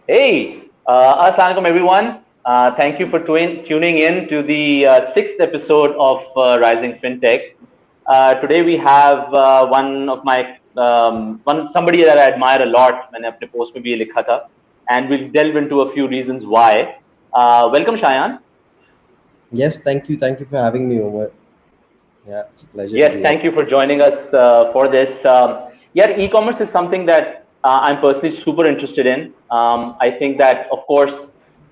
Hey, Assalamualaikum everyone. Thank you for tuning in to the sixth episode of Rising Fintech. Today we have one of my somebody that I admire a lot. मैंने अपने post में भी ये लिखा था, and we'll delve into a few reasons why. Welcome, Shayaan. Yes, thank you. Thank you for having me, Omer. Yeah, it's a pleasure to Yes, be here. thank you for joining us for this. Yeah, e-commerce is something that I'm personally super interested in. I think that, of course,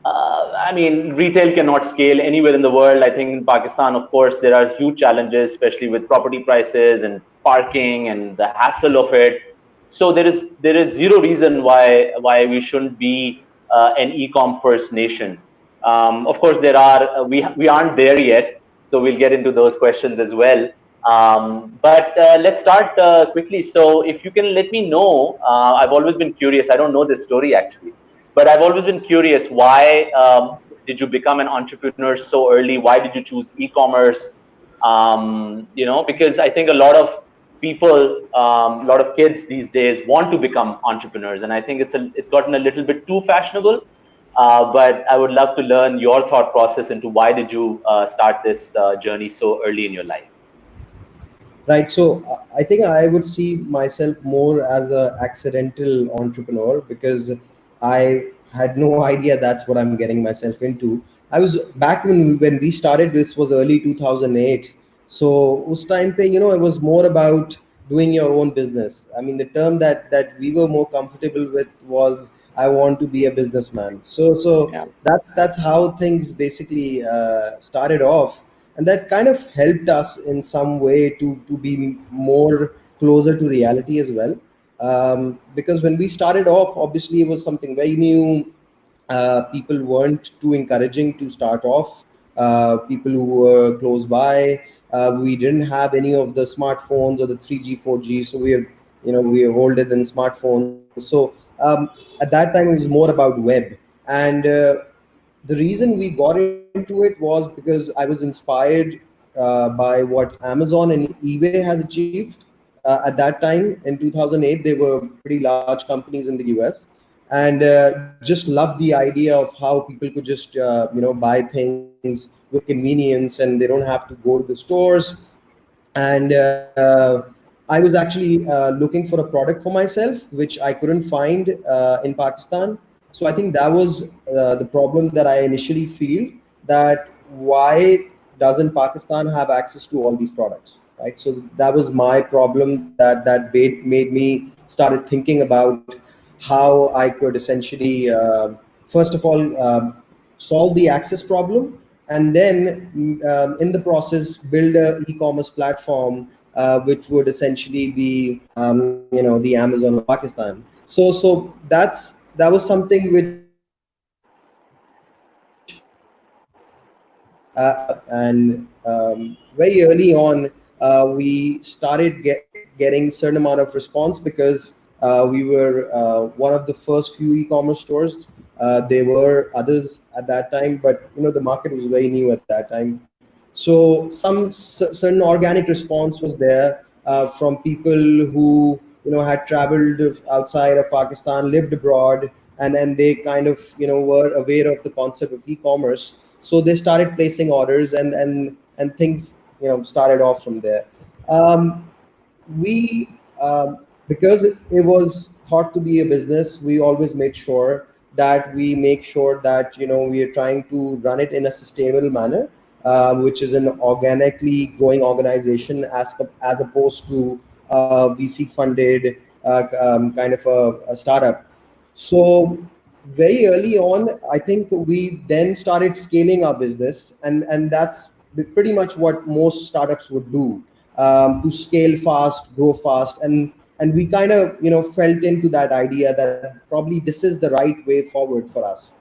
I mean, retail cannot scale anywhere in the world. I think in Pakistan, of course, there are huge challenges, especially with property prices and parking and the hassle of it. So there is zero reason why we shouldn't be an e-com first nation. Of course, there are we aren't there yet, so we'll get into those questions as well. But let's start quickly. So, if you can let me know, I've always been curious. I don't know this story actually, but I've always been curious. Why did you become an entrepreneur so early? Why did you choose e-commerce? Because I think a lot of people, a lot of kids these days want to become entrepreneurs, and I think it's gotten a little bit too fashionable. But I would love to learn your thought process into why did you start this journey so early in your life. Right. So I think I would see myself more as a accidental entrepreneur because I had no idea that's what I'm getting myself into. I was back when we started. This was early 2008. So us time pe, it was more about doing your own business. I mean, the term that we were more comfortable with was I want to be a businessman. So Yeah. that's how things basically started off, and that kind of helped us in some way to be more closer to reality as well, because when we started off, obviously it was something very new. People weren't too encouraging to start off. People who were close by, we didn't have any of the smartphones or the 3G 4G, so we are older than smartphones. So at that time it was more about web. And the reason we got into it was because I was inspired by what Amazon and eBay has achieved at that time in 2008. They were pretty large companies in the US, and just loved the idea of how people could just buy things with convenience, and they don't have to go to the stores. And I was actually looking for a product for myself, which I couldn't find in Pakistan. So I think that was the problem that I initially feel, that why doesn't Pakistan have access to all these products, right? So that was my problem, that made me started thinking about how I could essentially, first of all, solve the access problem, and then in the process build a e-commerce platform, which would essentially be the Amazon of Pakistan. So that was something which and very early on, we started getting certain amount of response because we were one of the first few e-commerce stores. There were others at that time, but the market was very new at that time. So some certain organic response was there from people who had traveled outside of Pakistan, lived abroad, and then they kind of were aware of the concept of e-commerce. So they started placing orders, and things started off from there. Um, we um, because it was thought to be a business, we always made sure that we make sure that we are trying to run it in a sustainable manner, which is an organically growing organization, as opposed to VC funded kind of a startup. So very early on, I think we then started scaling our business, and that's pretty much what most startups would do, to scale fast, grow fast, and we kind of felt into that idea that probably this is the right way forward for us.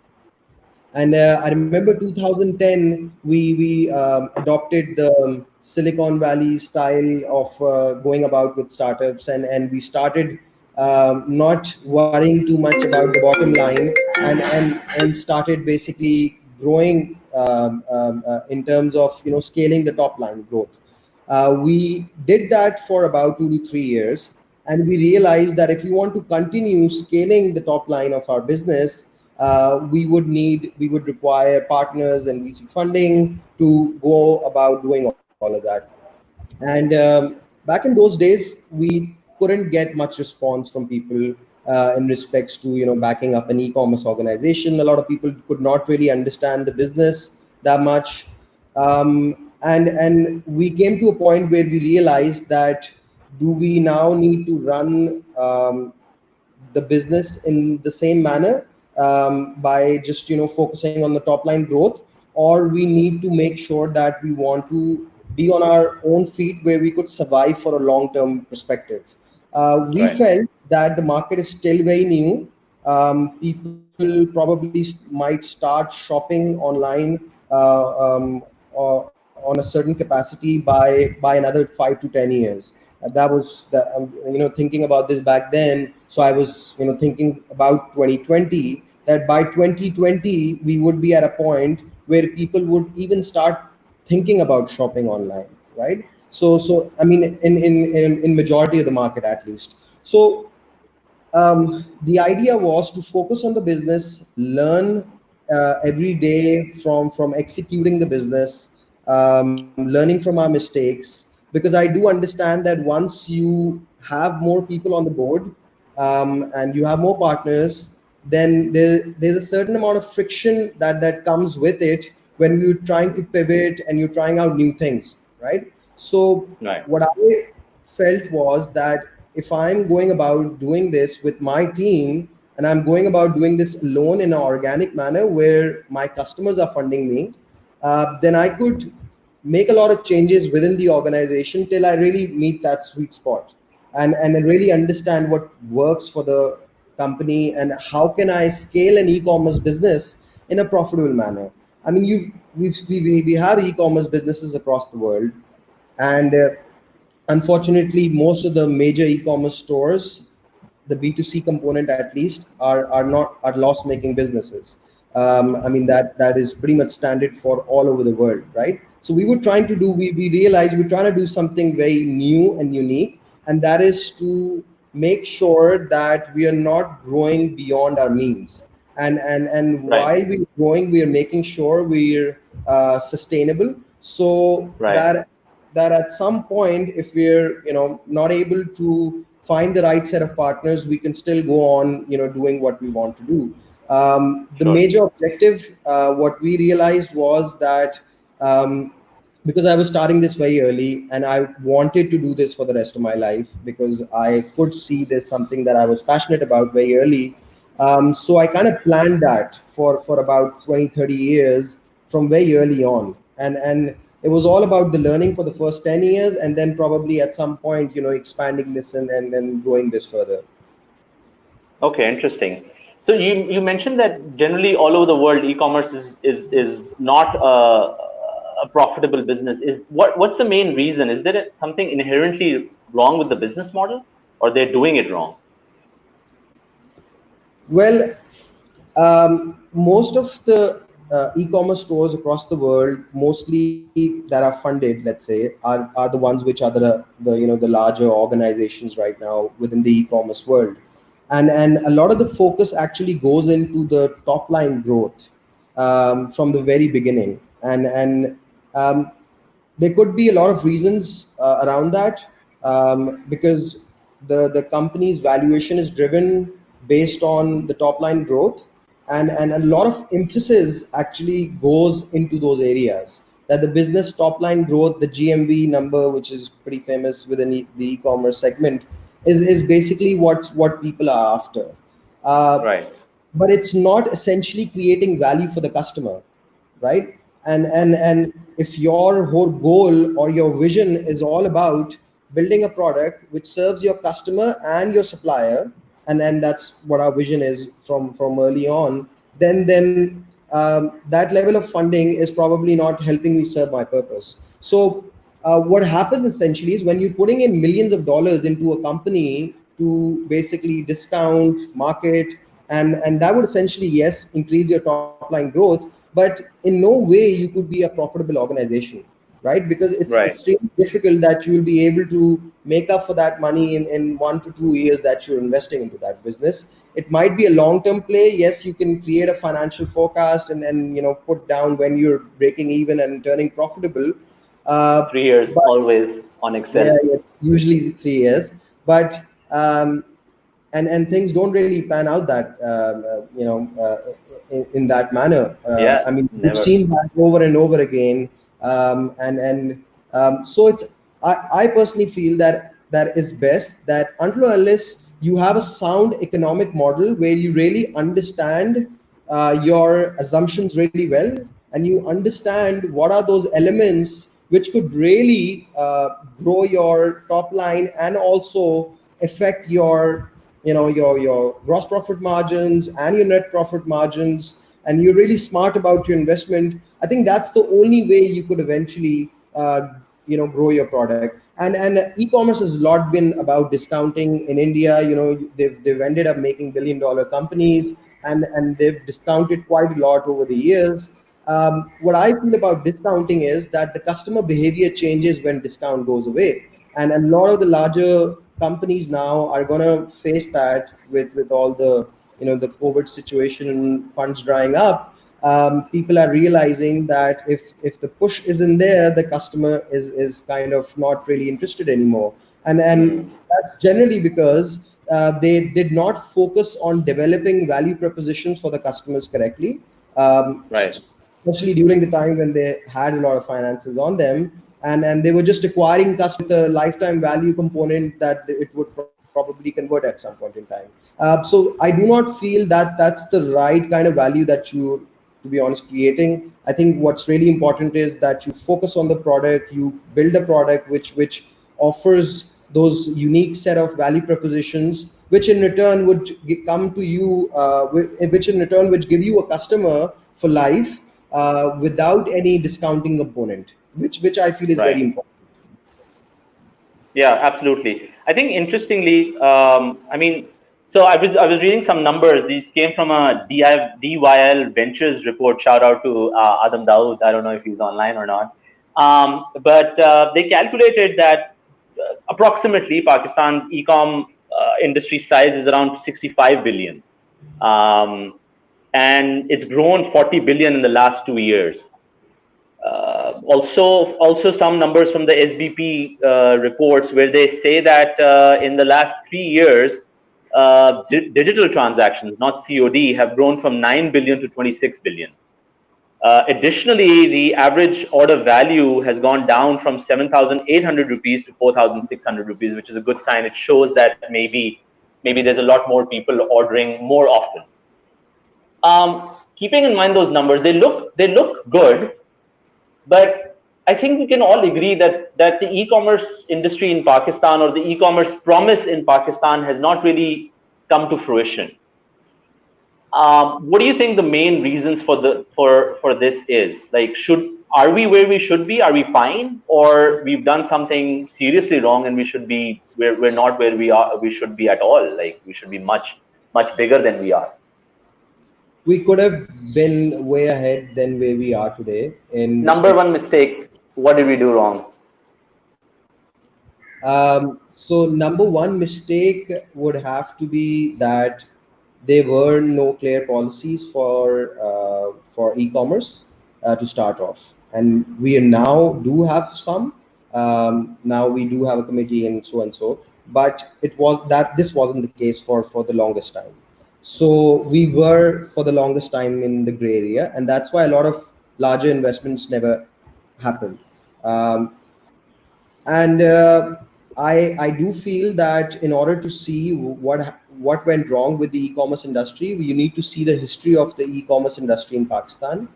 And I remember 2010, we adopted the Silicon Valley style of going about with startups, and we started not worrying too much about the bottom line, and started basically growing in terms of scaling the top line growth. We did that for about 2 to 3 years, and we realized that if we want to continue scaling the top line of our business, we would require partners and VC funding to go about doing all of that. And back in those days, we couldn't get much response from people in respects to backing up an e-commerce organization. A lot of people could not really understand the business that much, and we came to a point where we realized that do we now need to run the business in the same manner, by just focusing on the top line growth, or we need to make sure that we want to be on our own feet where we could survive for a long term perspective. We Right. felt that the market is still very new. People probably might start shopping online on a certain capacity by another 5 to 10 years. That was the thinking about this back then. So I was thinking about 2020, that by 2020 we would be at a point where people would even start thinking about shopping online, right? So I mean, in majority of the market at least. So the idea was to focus on the business, learn every day from executing the business, learning from our mistakes, because I do understand that once you have more people on the board, and you have more partners, then there's a certain amount of friction that comes with it when you're trying to pivot and you're trying out new things, right? So Right. what I felt was that if I'm going about doing this with my team, and I'm going about doing this alone in an organic manner where my customers are funding me, then I could make a lot of changes within the organization till I really meet that sweet spot, and I really understand what works for the company and how can I scale an e-commerce business in a profitable manner. I mean, we have e-commerce businesses across the world, and unfortunately, most of the major e-commerce stores, the B2C component at least, are loss making businesses. I mean, that is pretty much standard for all over the world, right? So we realized we're trying to do something very new and unique, and that is to make sure that we are not growing beyond our means. And Right. while we're growing, we are making sure we're sustainable, so Right. that at some point, if we're not able to find the right set of partners, we can still go on doing what we want to do. The Sure. major objective, what we realized was that, um, because I was starting this very early and I wanted to do this for the rest of my life, because I could see there's something that I was passionate about very early. So I kind of planned that for about 20, 30 years from very early on. And it was all about the learning for the first 10 years, and then probably at some point, expanding this and then growing this further. Okay, interesting. So you mentioned that generally all over the world, e-commerce is not a profitable business. Is what's the main reason? Is there something inherently wrong with the business model, or they're doing it wrong? Well, most of the e-commerce stores across the world, mostly that are funded, let's say, are the ones which are the larger organizations right now within the e-commerce world, and a lot of the focus actually goes into the top line growth, from the very beginning, and um, there could be a lot of reasons around that, because the company's valuation is driven based on the top line growth, and a lot of emphasis actually goes into those areas, that the business top line growth, the GMV number, which is pretty famous within the e-commerce segment, is basically what people are after. uh, Right. but it's not essentially creating value for the customer, right? And if your whole goal or your vision is all about building a product which serves your customer and your supplier, and that's what our vision is from early on, then that level of funding is probably not helping me serve my purpose. So what happens essentially is, when you're putting in millions of dollars into a company to basically discount market, and that would essentially, yes, increase your top line growth, but in no way you could be a profitable organization, right? Because it's Right. extremely difficult that you will be able to make up for that money in 1 to 2 years that you're investing into that business. it might be a long-term play. Yes, you can create a financial forecast and put down when you're breaking even and turning profitable. 3 years But always on yeah, Excel. yeah, usually 3 years. But and things don't really pan out that in that manner. Yeah, I mean, we've never. seen that over and over again, and so it's. I personally feel that is best that until or unless you have a sound economic model where you really understand your assumptions really well, and you understand what are those elements which could really grow your top line and also affect your your gross profit margins and your net profit margins, and you're really smart about your investment. I think that's the only way you could eventually grow your product. And e-commerce has a lot been about discounting in India. They've ended up making billion-dollar companies, and they've discounted quite a lot over the years. What I feel about discounting is that the customer behavior changes when discount goes away, and a lot of the larger companies now are going to face that with all the the COVID situation and funds drying up. People are realizing that if the push isn't there, the customer is kind of not really interested anymore, and Mm, that's generally because they did not focus on developing value propositions for the customers correctly, right. especially during the time when they had a lot of finances on them, and they were just acquiring customers with a lifetime value component that it would probably convert at some point in time. So I do not feel that that's the right kind of value that you, to be honest, creating. I think what's really important is that you focus on the product, you build a product which offers those unique set of value propositions, which in return would come to you, which in return would give you a customer for life, without any discounting component, which I feel is very Right. important. Yeah, absolutely. I think interestingly, I mean, so I was reading some numbers. These came from a DYL Ventures report. Shout out to Adam Dawood. I don't know if he's online or not. But they calculated that approximately Pakistan's e-com industry size is around 65 billion, um, and it's grown 40 billion in the last 2 years. Also some numbers from the SBP reports where they say that in the last 3 years, digital transactions, not COD, have grown from 9 billion to 26 billion. Additionally, the average order value has gone down from 7,800 rupees to 4,600 rupees, which is a good sign. It shows that maybe there's a lot more people ordering more often. Keeping in mind those numbers, they look good, but I think we can all agree that the e-commerce industry in Pakistan, or the e-commerce promise in Pakistan, has not really come to fruition. What do you think the main reasons for this is? Like, are we where we should be? Are we fine, or we've done something seriously wrong and we're not where we should be at all? Like, we should be much bigger than we are. We could have been way ahead than where we are today in Number respects. one mistake. What did we do wrong? So number one mistake would have to be that there were no clear policies for e-commerce to start off, and we now do have some. Now we do have a committee and so, but this wasn't the case for the longest time. So we were for the longest time in the gray area, and that's why a lot of larger investments never happened. Um, and I do feel that in order to see what went wrong with the e-commerce industry, you need to see the history of the e-commerce industry in Pakistan,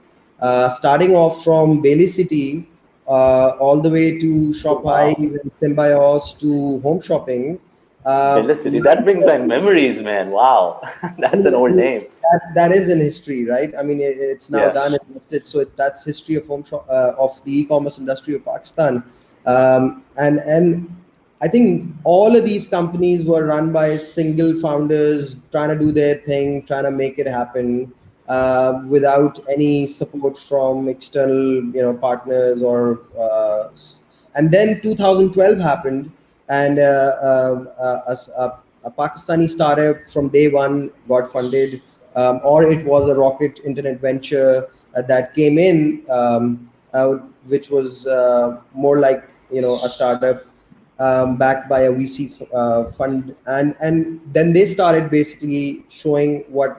starting off from Bailey City, all the way to Oh, Shopify, wow. Symbiosis to home shopping. Velocity. That brings back memories, man. Wow. That's an old name. That is in history, right? I mean, it's now done Yes. and dusted. So that's history of of the e-commerce industry of Pakistan. And I think all of these companies were run by single founders trying to do their thing, trying to make it happen, without any support from external, partners or. And then 2012 happened, and a Pakistani startup from day one got funded, or it was a rocket internet venture that came in, which was more like a startup backed by a VC fund, and then they started basically showing what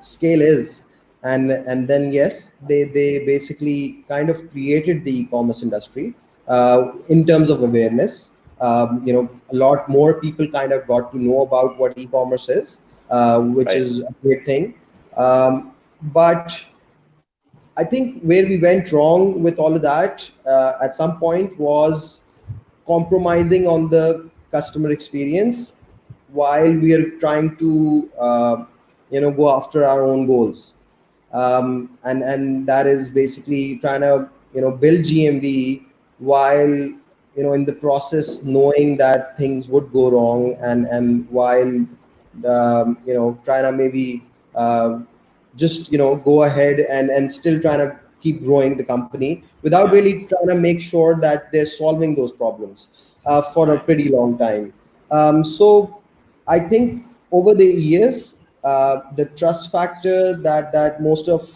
scale is, and then yes, they basically kind of created the e-commerce industry in terms of awareness. A lot more people kind of got to know about what e-commerce is, which Right. is a great thing. But I think where we went wrong with all of that at some point was compromising on the customer experience while we are trying to go after our own goals, and that is basically trying to build GMV while in the process knowing that things would go wrong, and while trying to maybe just go ahead and still trying to keep growing the company without Yeah. really trying to make sure that they're solving those problems for a Right. pretty long time. So I think over the years, the trust factor that most of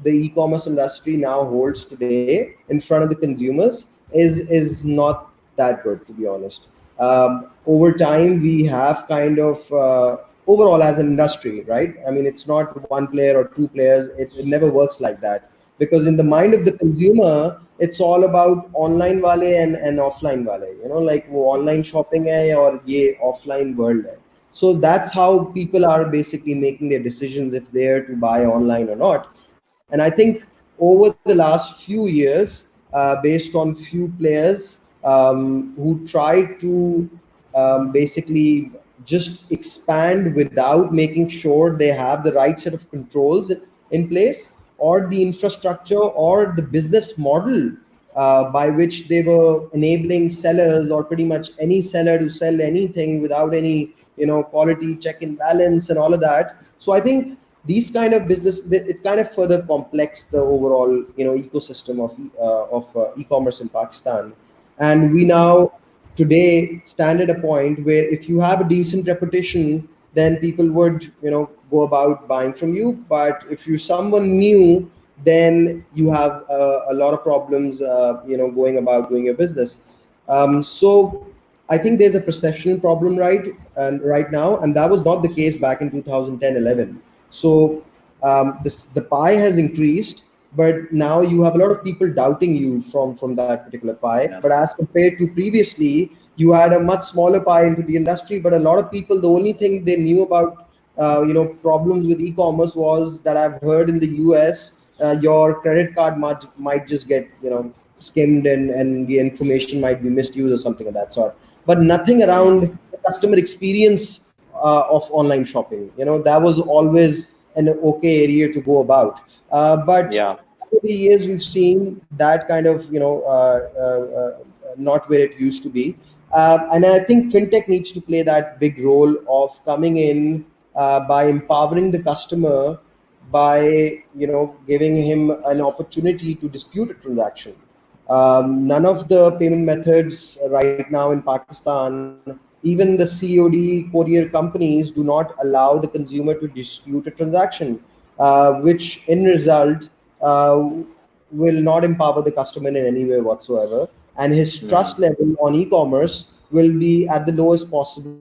the e-commerce industry now holds today in front of the consumers is not that good, to be honest. Over time, we have kind of overall as an industry, right? I mean, it's not one player or two players. It never works like that, because in the mind of the consumer, it's all about online wale and offline wale. Like वो online shopping है और ये offline world है. So that's how people are basically making their decisions if they're to buy online or not. And I think over the last few years, based on few players who try to basically just expand without making sure they have the right set of controls in place, or the infrastructure or the business model by which they were enabling sellers or pretty much any seller to sell anything without any quality check and balance and all of that. So I think these kind of business, it kind of further complex the overall ecosystem of e-commerce in Pakistan. And we now today stand at a point where if you have a decent reputation, then people would go about buying from you. But if you're someone new, then you have a lot of problems going about doing your business. So I think there's a perception problem right now, and that was not the case back in 2010, 11. So the pie has increased, but now you have a lot of people doubting you from that particular pie. Yeah. But as compared to previously, you had a much smaller pie into the industry, but a lot of people, the only thing they knew about problems with e-commerce was that I've heard in the US your credit card might just get skimmed, and the information might be misused or something of that sort, but nothing Mm. around the customer experience of online shopping. That was always an okay area to go about. But Yeah. over the years, we've seen that kind of not where it used to be. And I think fintech needs to play that big role of coming in by empowering the customer, by giving him an opportunity to dispute a transaction. None of the payment methods right now in Pakistan, even the COD courier companies, do not allow the consumer to dispute a transaction, which in result will not empower the customer in any way whatsoever, and his Mm. trust level on e-commerce will be at the lowest possible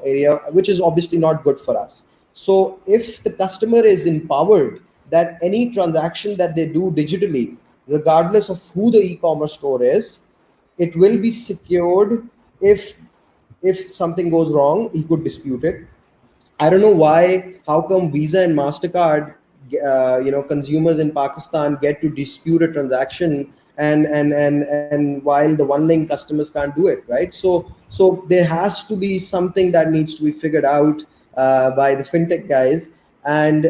area, which is obviously not good for us. So if the customer is empowered that any transaction that they do digitally, regardless of who the e-commerce store is, it will be secured. If something goes wrong, he could dispute it. I don't know why. How come Visa and Mastercard, consumers in Pakistan get to dispute a transaction, and while the one link customers can't do it, right? So there has to be something that needs to be figured out by the fintech guys, and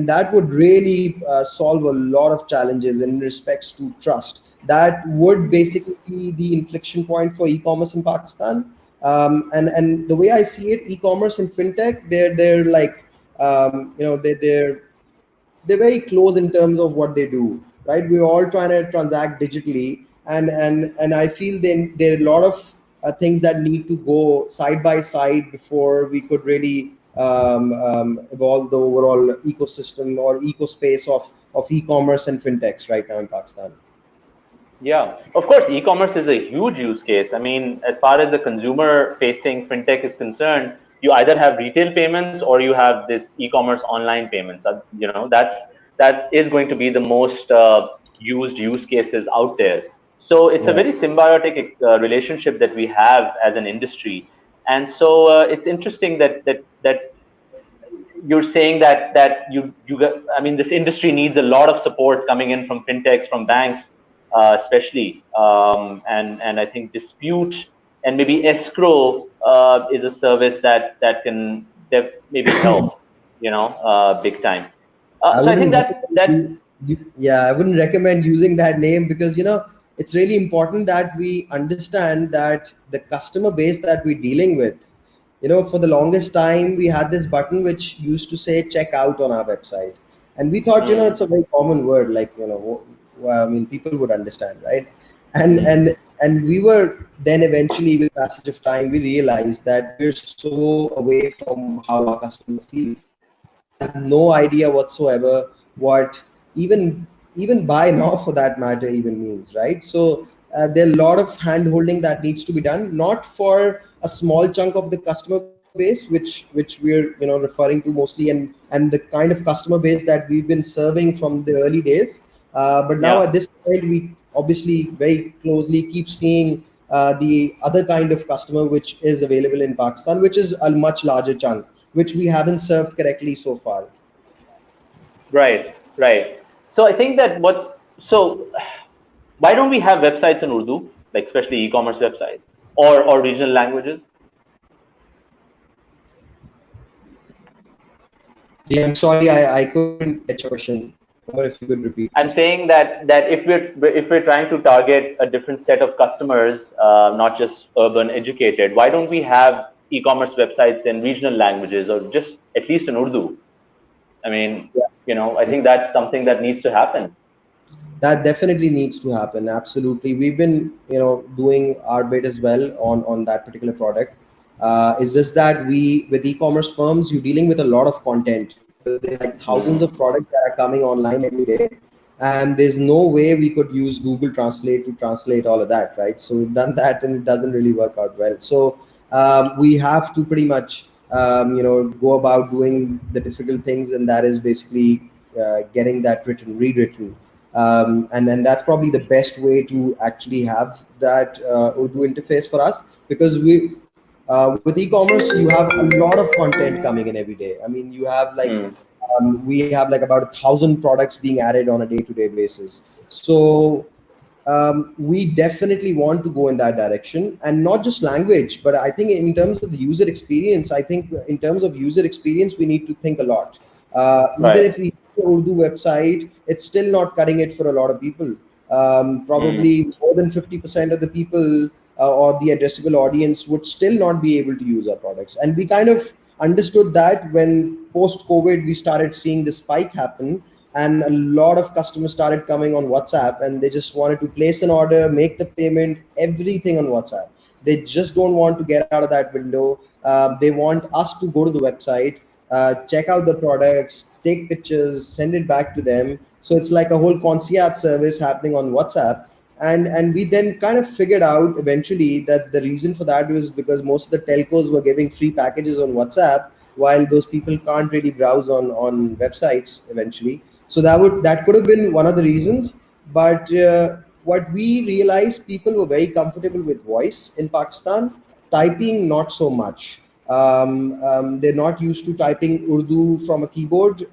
that would really solve a lot of challenges in respects to trust. That would basically be the inflection point for e-commerce in Pakistan. And the way I see it, e-commerce and fintech, they're like they're very close in terms of what they do, right? We're all trying to transact digitally, and I feel there are a lot of things that need to go side by side before we could really evolve the overall ecosystem or eco space of e-commerce and fintechs right now in Pakistan. Yeah, of course, e-commerce is a huge use case. I mean, as far as the consumer-facing fintech is concerned, you either have retail payments or you have this e-commerce online payments. That is going to be the most used use cases out there. So it's a Yeah. very symbiotic relationship that we have as an industry, and so it's interesting that you're saying that you got, I mean, this industry needs a lot of support coming in from fintechs, from banks, especially, and I think dispute and maybe escrow is a service that can maybe help, big time. I So I think wouldn't that recommend that yeah, I wouldn't recommend using that name because it's really important that we understand that the customer base that we're dealing with. For the longest time we had this button which used to say check out on our website, and we thought mm, it's a very common word, like I mean, people would understand, right? And we were then eventually, with passage of time, we realized that we're so away from how our customer feels. He has no idea whatsoever what even even buy now for that matter even means, right? So there are a lot of hand holding that needs to be done, not for a small chunk of the customer base, which we're referring to mostly, and the kind of customer base that we've been serving from the early days. But now yeah. at this point, we obviously very closely keep seeing the other kind of customer which is available in Pakistan, which is a much larger chunk, which we haven't served correctly so far. Right, right. So I think that why don't we have websites in Urdu, like especially e-commerce websites or regional languages? Jay, I'm sorry, I couldn't get your question. Or if you could repeat, I'm please. saying that if we're trying to target a different set of customers, not just urban educated, why don't we have e-commerce websites in regional languages or just at least in Urdu? I mean, I think that's something that needs to happen. That definitely needs to happen. Absolutely, we've been doing our bit as well on that particular product. Is just that we, with e-commerce firms, you're dealing with a lot of content because there are like thousands Mm, of products that are coming online every day, and there's no way we could use Google Translate to translate all of that, right? So we've done that and it doesn't really work out well. So we have to pretty much go about doing the difficult things, and that is basically getting that rewritten, and then that's probably the best way to actually have that Urdu interface for us, because with e-commerce you have a lot of content coming in every day. I mean, you have like mm, we have like about 1,000 products being added on a day-to-day basis. So we definitely want to go in that direction, and not just language, but I think in terms of the user experience, I think in terms of user experience we need to think a lot. Even right. if we have an Urdu website, it's still not cutting it for a lot of people. Mm, Probably more than 50% of the people or the addressable audience would still not be able to use our products, and we kind of understood that when post COVID we started seeing the spike happen, and a lot of customers started coming on WhatsApp, and they just wanted to place an order, make the payment, everything on WhatsApp. They just don't want to get out of that window. They want us to go to the website, check out the products, take pictures, send it back to them. So it's like a whole concierge service happening on WhatsApp. And we then kind of figured out eventually that the reason for that was because most of the telcos were giving free packages on WhatsApp, while those people can't really browse on websites eventually. So that could have been one of the reasons. But what we realized, people were very comfortable with voice in Pakistan, typing not so much. They're not used to typing Urdu from a keyboard.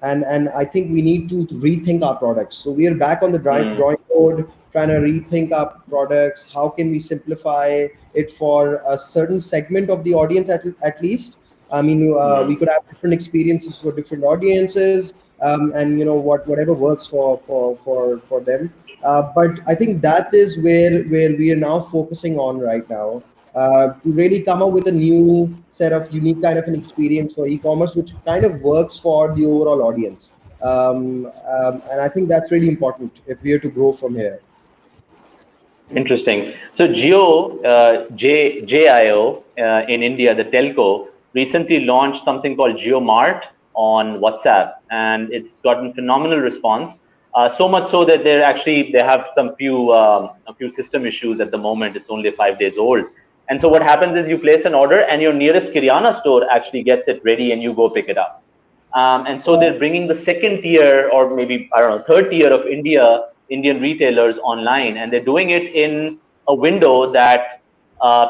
And I think we need to rethink our products. So we are back on the mm, drawing board, trying to rethink our products. How can we simplify it for a certain segment of the audience at least? I mean, we mm. could have different experiences for different audiences, and whatever works for them. But I think that is where we are now focusing on right now, to really come up with a new set of unique kind of an experience for e-commerce, which kind of works for the overall audience. And I think that's really important if we are to grow from here. Interesting. So JIO in India, the telco, recently launched something called JioMart on WhatsApp, and it's gotten phenomenal response. So much so that they have a few system issues at the moment. It's only 5 days old, and so what happens is you place an order, and your nearest Kiryana store actually gets it ready, and you go pick it up. And so they're bringing the second tier, or maybe I don't know, third tier of Indian retailers online, and they're doing it in a window that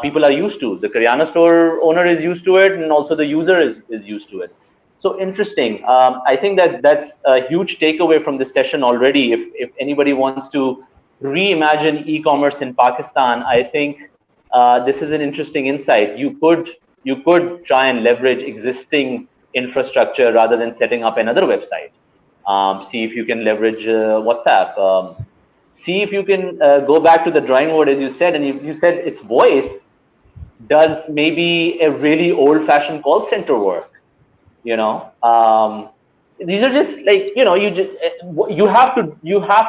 people are used to. The Kiryana store owner is used to it, and also the user is used to it. So interesting. I think that that's a huge takeaway from this session already. If anybody wants to reimagine e-commerce in Pakistan, I think this is an interesting insight. You could try and leverage existing infrastructure rather than setting up another website. See if you can leverage WhatsApp. See if you can go back to the drawing board, as you said, and you said it's voice. Does maybe a really old-fashioned call center work? You know, these are just like you have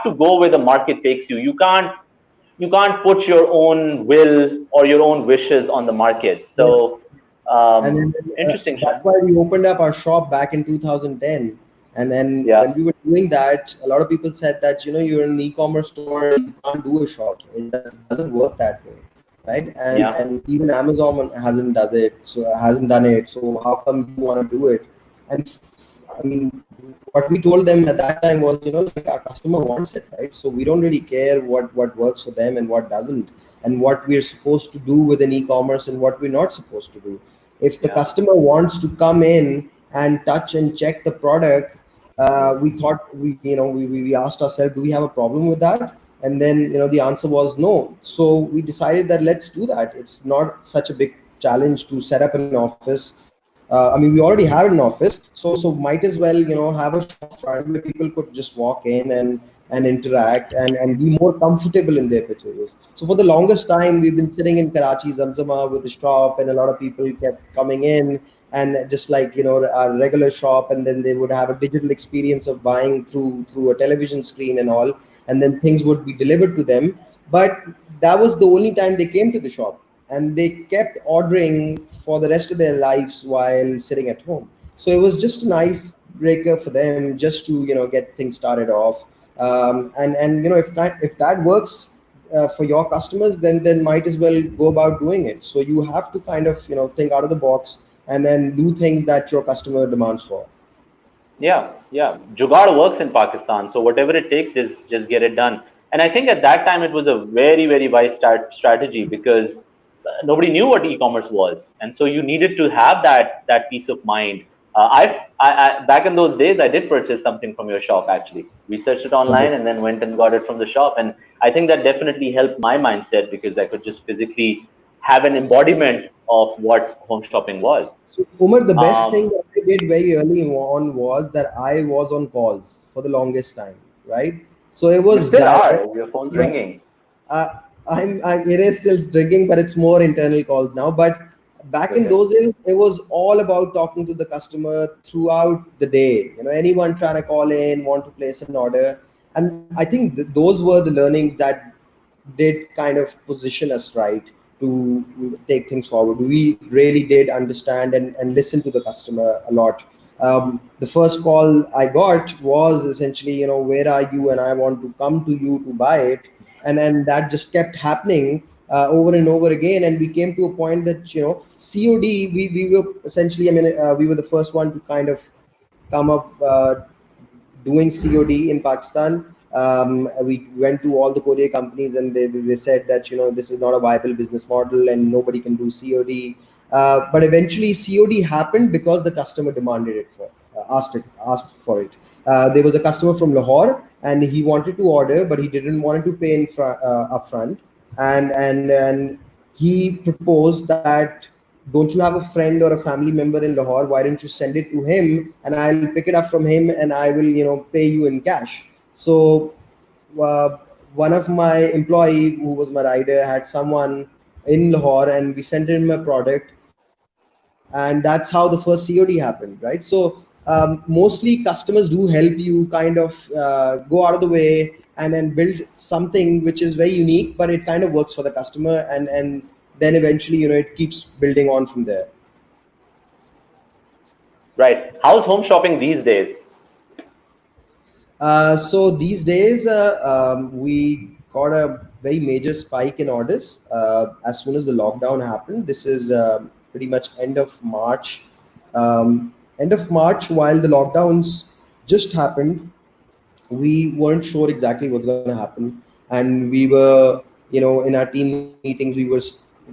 to go where the market takes you. You can't put your own will or your own wishes on the market. So And then interesting, that's Shayaan. why we opened up our shop back in 2010. And then Yeah, when we were doing that, a lot of people said that, you're an e-commerce store, you can't do a shop. It doesn't work that way, right? And yeah, and even Amazon hasn't done it. So how come you want to do it? And I mean, what we told them at that time was, like our customer wants it, right? So we don't really care what works for them and what doesn't, and what we're supposed to do with an e-commerce and what we're not supposed to do. If the yeah, customer wants to come in and touch and check the product, we thought we asked ourselves, do we have a problem with that? And then the answer was no. So we decided that let's do that. It's not such a big challenge to set up an office. I mean, we already have an office, so might as well have a shop front where people could just walk in and interact and be more comfortable in their purchases. So for the longest time, we've been sitting in Karachi, Zamzama, with the shop, and a lot of people kept coming in, and just like our regular shop, and then they would have a digital experience of buying through a television screen and all, and then things would be delivered to them. But that was the only time they came to the shop, and they kept ordering for the rest of their lives while sitting at home. So it was just an icebreaker for them, just to get things started off. And if that works for your customers, then might as well go about doing it. So you have to kind of think out of the box and then do things that your customer demands for. yeah. Jugaad works in Pakistan, so whatever it takes, just get it done. And I think at that time it was a very very wise strategy because nobody knew what e-commerce was, and so you needed to have that peace of mind. Back in those days, I did purchase something from your shop actually. Researched it online and then went and got it from the shop, and I think that definitely helped my mindset because I could just physically have an embodiment of what home shopping was. So, Umar, the best thing Um, that I did very early on was that I was on calls for the longest time, right? So it you was still direct. are. Your phone's Yeah. ringing. uh, it is still drinking, but it's more internal calls now. But back in Okay. those days, it was all about talking to the customer throughout the day. Anyone trying to call in, want to place an order, and I think those were the learnings that did kind of position us right to take things forward. We really did understand and listen to the customer a lot. The first call I got was essentially, where are you? And I want to come to you to buy it. And that just kept happening over and over again. And we came to a point that, COD, we were essentially, I mean, we were the first one to kind of come up doing COD in Pakistan. We went to all the courier companies, and they said that this is not a viable business model and nobody can do COD. But eventually COD happened because the customer demanded it asked for it. There was a customer from Lahore, and he wanted to order, but he didn't want to pay upfront, and he proposed that, don't you have a friend or a family member in Lahore? Why don't you send it to him, and I'll pick it up from him, and I will pay you in cash. So uh, one of my employee who was my rider had someone in Lahore, and we sent him a product, and that's how the first COD happened, right? So mostly customers do help you kind of go out of the way and then build something which is very unique, but it kind of works for the customer, and then eventually, it keeps building on from there. Right. How's home shopping these days? So these days, we got a very major spike in orders as soon as the lockdown happened. This is pretty much end of March. End of March, while the lockdowns just happened, we weren't sure exactly what's going to happen, and we were, in our team meetings, we were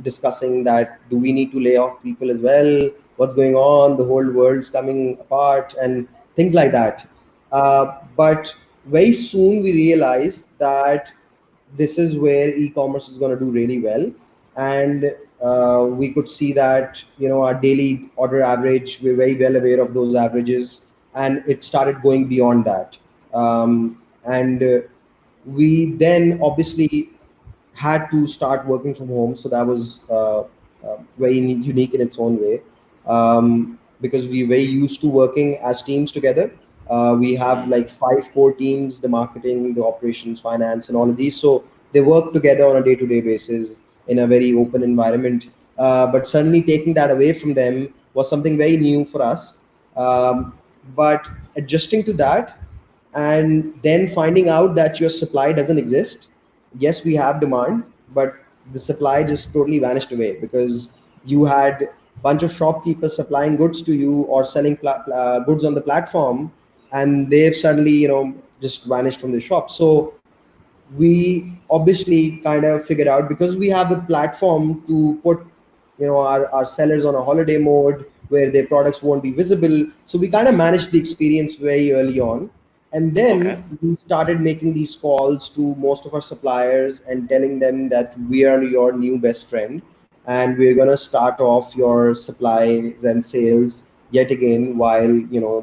discussing that, do we need to lay off people as well, what's going on, the whole world's coming apart, and things like that. But very soon we realized that this is where e-commerce is going to do really well, and we could see that, our daily order average, we're very well aware of those averages, and it started going beyond that. And we then obviously had to start working from home, so that was very unique in its own way, because we were used to working as teams together. We have like 5 core teams: the marketing, the operations, finance, and all of these. So they work together on a day-to-day basis in a very open environment. But suddenly taking that away from them was something very new for us. But adjusting to that, and then finding out that your supply doesn't exist. Yes, we have demand, but the supply just totally vanished away, because you had a bunch of shopkeepers supplying goods to you or selling goods on the platform, and they've suddenly, just vanished from the shop. So we obviously kind of figured out, because we have the platform to put, our sellers on a holiday mode where their products won't be visible. So we kind of managed the experience very early on, and Okay. then we started making these calls to most of our suppliers and telling them that we are your new best friend, and we're going to start off your supplies and sales yet again while,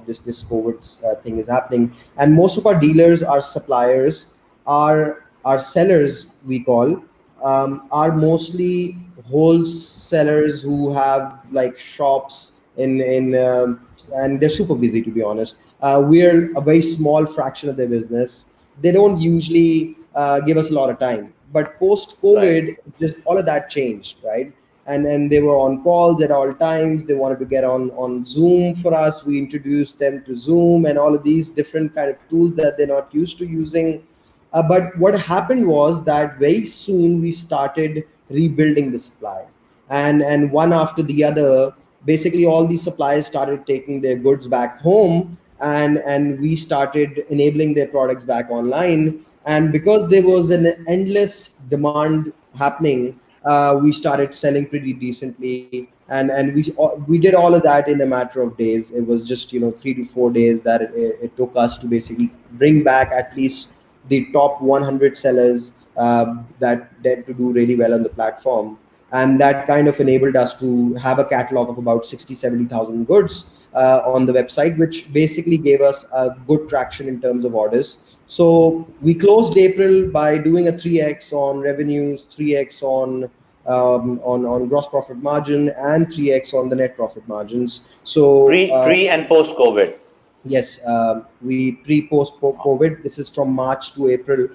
this COVID thing is happening. And most of our dealers, our suppliers, our sellers, we call, are mostly wholesalers who have like shops in and they're super busy, to be honest. We're a very small fraction of their business. They don't usually give us a lot of time, but post Right. COVID, just all of that changed, right? And they were on calls at all times. They wanted to get on Zoom for us. We introduced them to Zoom and all of these different kind of tools that they're not used to using. But what happened was that very soon we started rebuilding the supply, and one after the other, basically all these suppliers started taking their goods back home, and we started enabling their products back online. And because there was an endless demand happening, we started selling pretty decently, and we did all of that in a matter of days. It was just, 3 to 4 days that it took us to basically bring back at least the top 100 sellers that did to do really well on the platform. And that kind of enabled us to have a catalog of about 60, 70,000 goods on the website, which basically gave us a good traction in terms of orders. So we closed April by doing a 3x on revenues, 3x on gross profit margin, and 3x on the net profit margins. So Pre and post COVID. yes, we pre-post COVID. This is from March to April.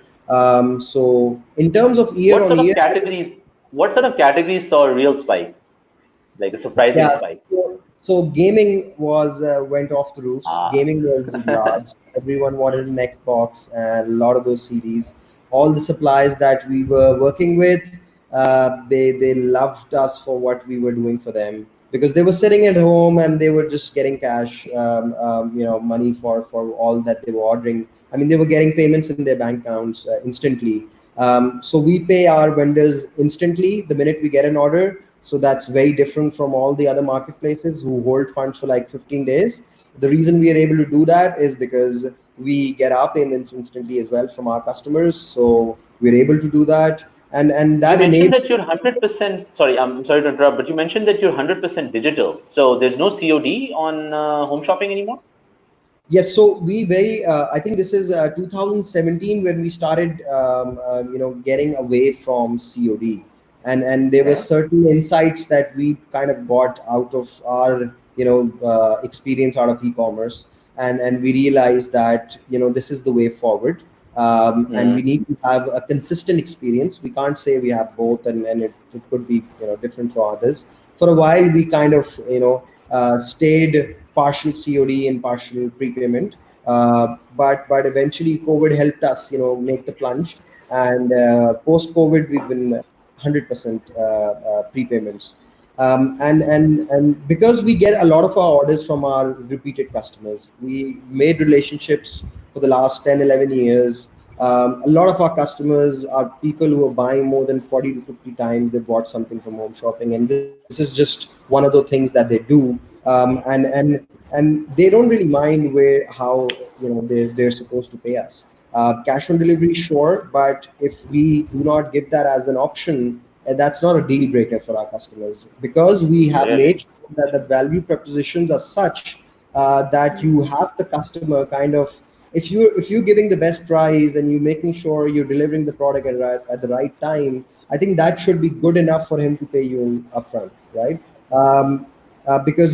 So in terms of year What on sort of year, categories? What sort of categories saw a real spike, like a surprising yeah. spike? So gaming was went off the roofs. Ah. Gaming was large. Everyone wanted an Xbox, and a lot of those CDs. All the suppliers that we were working with, they loved us for what we were doing for them, because they were sitting at home and they were just getting cash, money for all that they were ordering. I mean, they were getting payments in their bank accounts instantly. So we pay our vendors instantly the minute we get an order. So that's very different from all the other marketplaces who hold funds for like 15 days. The reason we are able to do that is because we get our payments instantly as well from our customers. So we're able to do that. And You that mentioned enables. that you're 100%. Sorry, I'm sorry to interrupt, but you mentioned that you're 100% digital. So there's no COD on home shopping anymore. Yes, so we very. I think this is 2017 when we started, getting away from COD, and there were Okay. certain insights that we kind of got out of our, experience out of e-commerce, and we realized that this is the way forward. And we Mm. need to have a consistent experience. We can't say we have both, and it could be different for others. For a while we kind of stayed partial COD and partial prepayment, but eventually COVID helped us make the plunge. And post COVID we've been 100% prepayments. And because we get a lot of our orders from our repeated customers, we made relationships for the last 10, 11 years. A lot of our customers are people who are buying more than 40 to 50 times they've bought something from home shopping, and this is just one of the things that they do. And they don't really mind where how they're supposed to pay us. Cash on delivery, sure, but if we do not give that as an option, that's not a deal breaker for our customers, because we have Really? made sure that the value propositions are such that you have the customer kind of, if you're giving the best price and you're making sure you're delivering the product at the right time, I think that should be good enough for him to pay you upfront, right? Because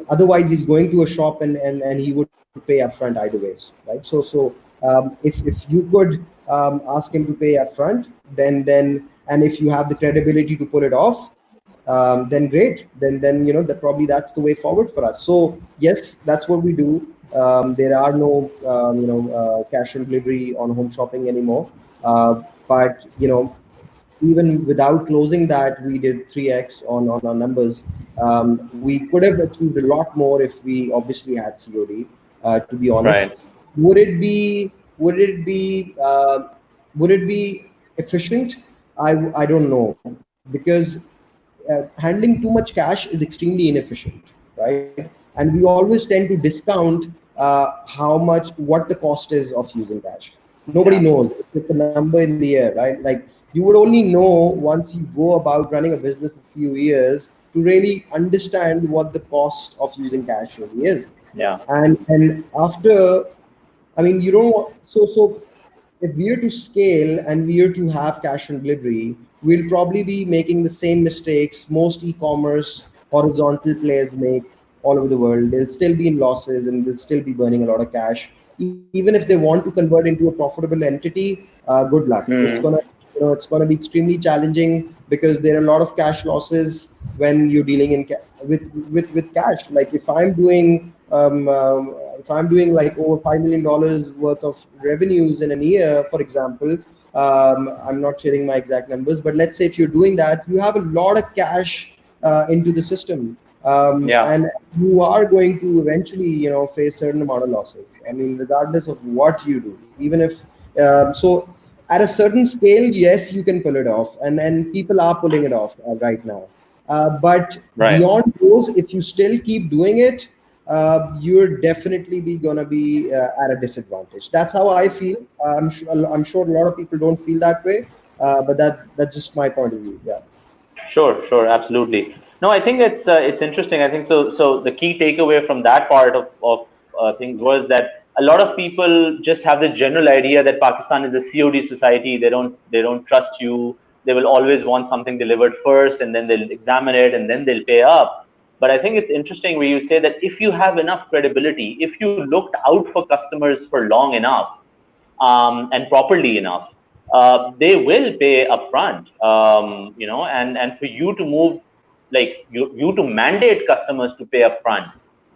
otherwise he's going to a shop, and he would pay upfront either ways, right? If you could ask him to pay upfront, then and if you have the credibility to pull it off, then great. Then that probably that's the way forward for us. So yes, that's what we do. There are no cash on delivery on home shopping anymore. But even without closing that, we did 3x on our numbers. We could have achieved a lot more if we obviously had COD. To be honest, Right. would it be would it be would it be efficient? I don't know, because handling too much cash is extremely inefficient, right? And we always tend to discount how much, what the cost is of using cash. Nobody Yeah. knows. It's a number in the air, right? Like, you would only know once you go about running a business a few years to really understand what the cost of using cash really is. Yeah. And after, I mean, you don't want, so if we are to scale and we are to have cash on delivery, we'll probably be making the same mistakes most e-commerce horizontal players make all over the world. They'll still be in losses and they'll still be burning a lot of cash. Even if they want to convert into a profitable entity, good luck. Mm. It's gonna be extremely challenging, because there are a lot of cash losses when you're dealing with cash. Like if I'm doing like over $5 million worth of revenues in a year, for example, I'm not sharing my exact numbers, but let's say if you're doing that, you have a lot of cash into the system, Yeah. and you are going to eventually, face certain amount of losses. I mean, regardless of what you do, even if so, at a certain scale, yes, you can pull it off, and people are pulling it off right now. But Right. beyond those, if you still keep doing it, you're definitely be gonna be at a disadvantage. That's how I feel. I'm sure a lot of people don't feel that way, but that's just my point of view. Yeah. Sure, sure, absolutely. No, I think it's interesting. I think so. So the key takeaway from that part of things was that a lot of people just have the general idea that Pakistan is a COD society. They don't trust you. They will always want something delivered first, and then they'll examine it, and then they'll pay up. But I think it's interesting where you say that if you have enough credibility, if you looked out for customers for long enough, and properly enough, they will pay upfront. And for you to move, like you to mandate customers to pay upfront,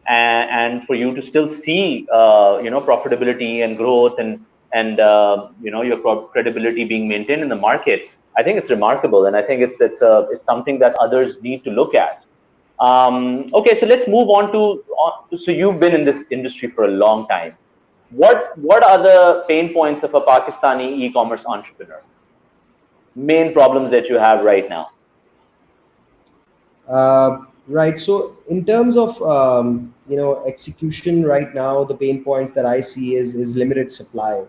and for you to still see, profitability and growth, and your credibility being maintained in the market. I think it's remarkable, and I think it's something that others need to look at. Okay, so let's move so you've been in this industry for a long time. What are the pain points of a Pakistani e-commerce entrepreneur? Main problems that you have right now? Right. So in terms of execution right now, the pain point that I see is limited supply.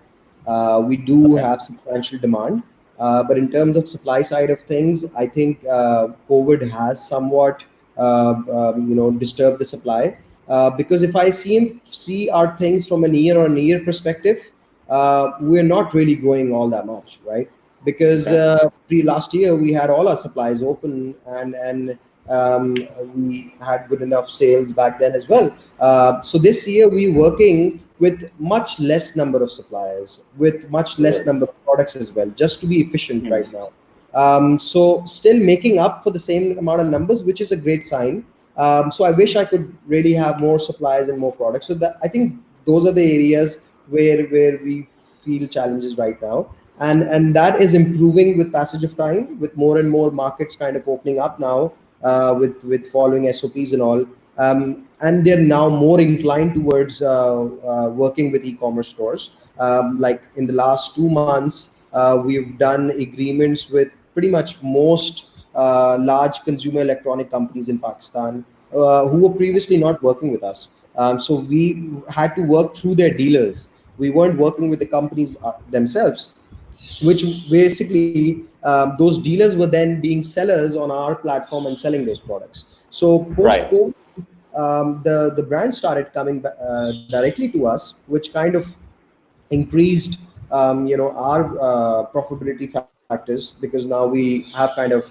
We do Okay. have substantial demand, but in terms of supply side of things, I think COVID has somewhat disturbed the supply. Because if I see our things from a year-on-year perspective, we're not really growing all that much, right? Because Okay. last year we had all our supplies open, and We had good enough sales back then as well. So this year we're working with much less number of suppliers, with much less Yes. number of products as well, just to be efficient Hmm. right now. So still making up for the same amount of numbers, which is a great sign. So I wish I could really have more suppliers and more products. So that, I think those are the areas where we feel challenges right now, and that is improving with passage of time, with more and more markets kind of opening up now, with following SOPs and all. And they're now more inclined towards working with e-commerce stores. Like in the last 2 months, we've done agreements with pretty much most large consumer electronic companies in Pakistan, who were previously not working with us. So we had to work through their dealers. We weren't working with the companies themselves, which basically, those dealers were then being sellers on our platform and selling those products. So post Right. COVID, the brand started coming directly to us, which kind of increased our profitability factors, because now we have kind of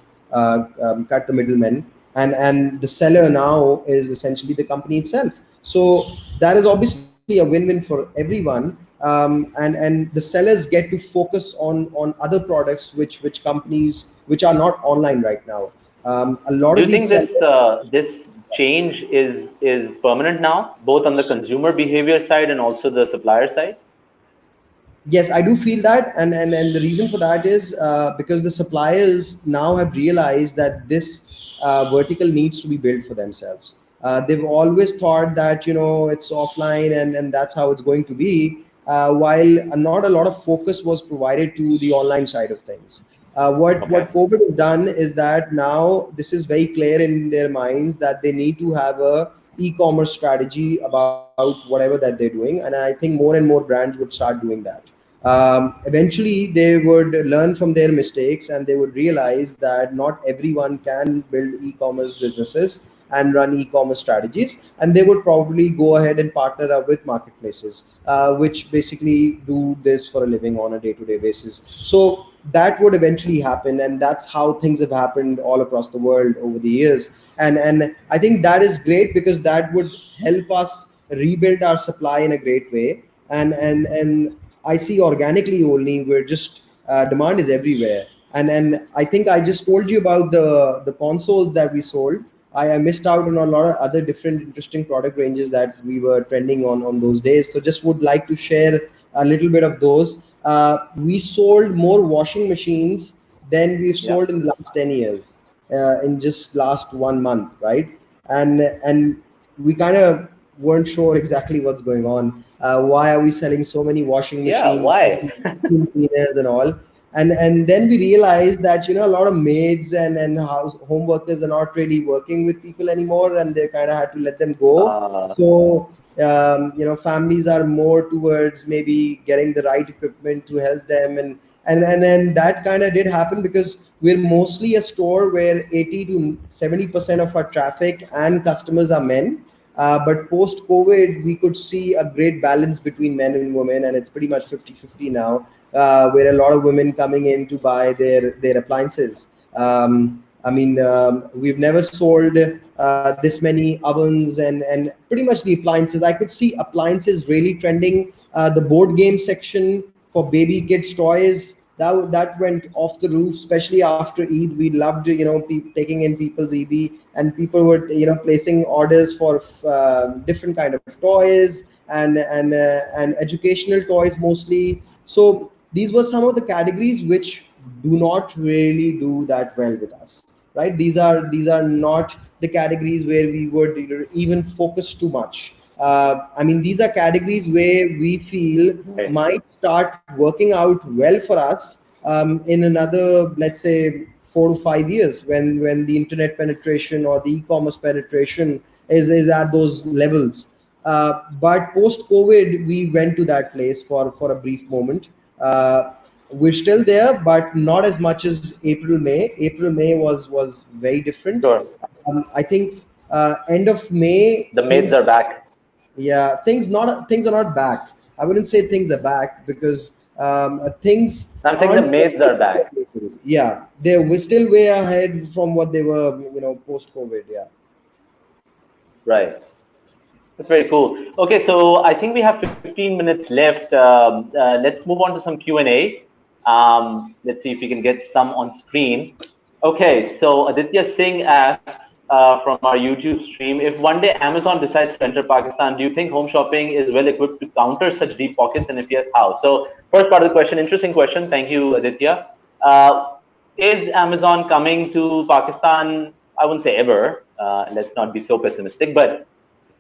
cut the middlemen, and the seller now is essentially the company itself. So that is obviously a win-win for everyone. And the sellers get to focus on other products, which companies which are not online right now. A lot Do of you these think sellers. this change is permanent now, both on the consumer behavior side and also the supplier side? Yes, I do feel that, and the reason for that is because the suppliers now have realized that this vertical needs to be built for themselves. They've always thought that it's offline, and that's how it's going to be. While not a lot of focus was provided to the online side of things. What Okay. COVID has done is that now this is very clear in their minds that they need to have a e-commerce strategy about whatever that they're doing, and I think more and more brands would start doing that. Eventually they would learn from their mistakes, and they would realize that not everyone can build e-commerce businesses and run e-commerce strategies, and they would probably go ahead and partner up with marketplaces, which basically do this for a living on a day-to-day basis. So that would eventually happen, and that's how things have happened all across the world over the years. And I think that is great, because that would help us rebuild our supply in a great way. And I see organically only, where just demand is everywhere. And I think I just told you about the consoles that we sold. I missed out on a lot of other different interesting product ranges that we were trending on those days. So just would like to share a little bit of those. We sold more washing machines than we've Yeah. sold in the last 10 years, in just last 1 month, right? And we kind of weren't sure exactly what's going on. Why are we selling so many washing Yeah. machines, Why? vacuum cleaners, and all? And then we realized that a lot of maids and house home workers are not really working with people anymore, and they kind of had to let them go. Uh, So families are more towards maybe getting the right equipment to help them, and that kind of did happen, because we're mostly a store where 80 to 70% of our traffic and customers are men. But post COVID, we could see a great balance between men and women, and it's pretty much 50-50 now, where a lot of women coming in to buy their appliances. We've never sold this many ovens and pretty much the appliances. I could see appliances really trending. The board game section for baby kids toys, that went off the roof, especially after Eid. We loved taking in people's Eid, and people were placing orders for different kind of toys and educational toys mostly. So these were some of the categories which do not really do that well with us, right? These are not the categories where we would even focus too much. These are categories where we feel right. might start working out well for us in another, let's say, 4 to 5 years, when the internet penetration or the e-commerce penetration is at those levels. But post COVID, we went to that place for a brief moment. We're still there, but not as much as April May. April May was very different. Sure. I think end of May, The maids things, are back. yeah, things are not back. I wouldn't say things are back, because things I'm saying the aren't. maids are back. Yeah, we're still way ahead from what they were, post COVID. Yeah. Right. That's very cool. Okay, so I think we have 15 minutes left. Let's move on to some Q&A. Let's see if we can get some on screen. Okay, so Aditya Singh asks from our YouTube stream, if one day Amazon decides to enter Pakistan, do you think home shopping is well equipped to counter such deep pockets? And if yes, how? So first part of the question, interesting question. Thank you, Aditya. Uh, is Amazon coming to Pakistan? I wouldn't say ever. Let's not be so pessimistic, but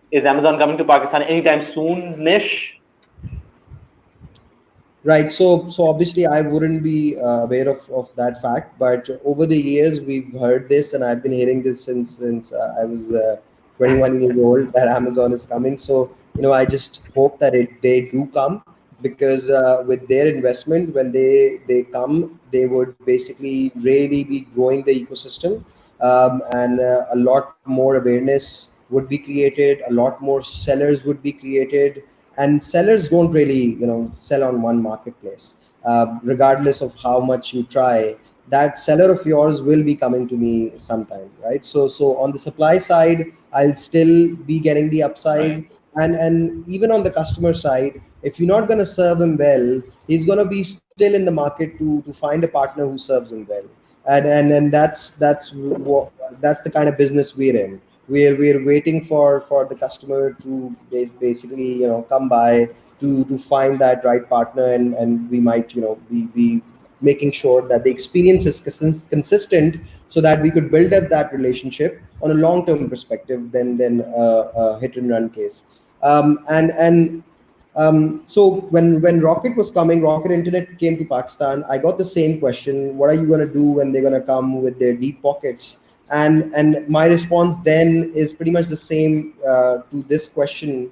is Amazon coming to Pakistan anytime soon-ish? Right. So obviously, I wouldn't be aware of that fact, but over the years, we've heard this, and I've been hearing this since I was 21 years old, that Amazon is coming. So I just hope that they do come, because with their investment, when they come, they would basically really be growing the ecosystem, and a lot more awareness would be created, a lot more sellers would be created. And sellers don't really sell on one marketplace. Regardless of how much you try, that seller of yours will be coming to me sometime, right? So on the supply side, I'll still be getting the upside. Right. And even on the customer side, if you're not going to serve him well, he's going to be still in the market to find a partner who serves him well. And that's the kind of business we're in. We're waiting for the customer to basically come by to find that right partner, and we might be making sure that the experience is consistent, so that we could build up that relationship on a long term perspective than a hit and run case. So when Rocket was coming, Rocket Internet came to Pakistan, I got the same question: what are you going to do when they're going to come with their deep pockets? And my response then is pretty much the same to this question,